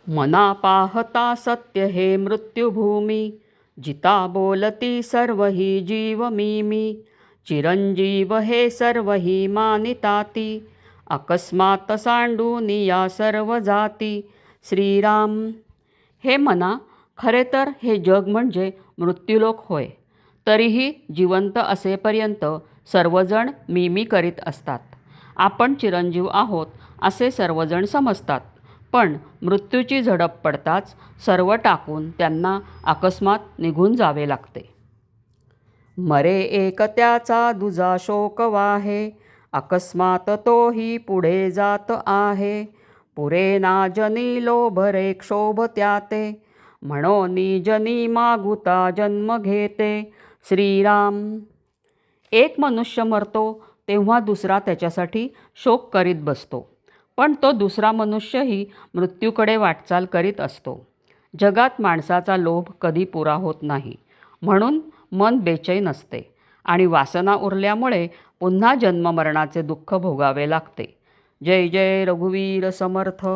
मना पाहता सत्य हे मृत्युभूमी, जिता बोलती सर्व ही जीव मी चिरंजीव हे सर्व ही मानिताती, अकस्मात सांडून या सर्व जाती. श्रीराम. हे मना, खरे तर हे जग म्हणजे मृत्युलोक होय. तरीही जिवंत असेपर्यंत सर्वजण मी करीत असतात. आपण चिरंजीव आहोत असे सर्वजण समजतात. पण मृत्यूची झडप पडताच सर्व टाकून त्यांना अकस्मात निघून जावे लागते. मरे एक त्याचा दुजा शोक वाहे, अकस्मात तोही पुढे जात आहे. पुरे ना जनी लोभ रे क्षोभ त्याते, म्हणोनी जनी मागुता जन्म घेते. श्रीराम. एक मनुष्य मरतो तेव्हा दुसरा त्याच्यासाठी शोक करीत बसतो. पण तो दुसरा मनुष्यही मृत्यूकडे वाटचाल करीत असतो. जगात माणसाचा लोभ कधी पुरा होत नाही, म्हणून मन बेचैन असते आणि वासना उरल्यामुळे पुन्हा जन्ममरणाचे दुःख भोगावे लागते. जय जय रघुवीर समर्थ.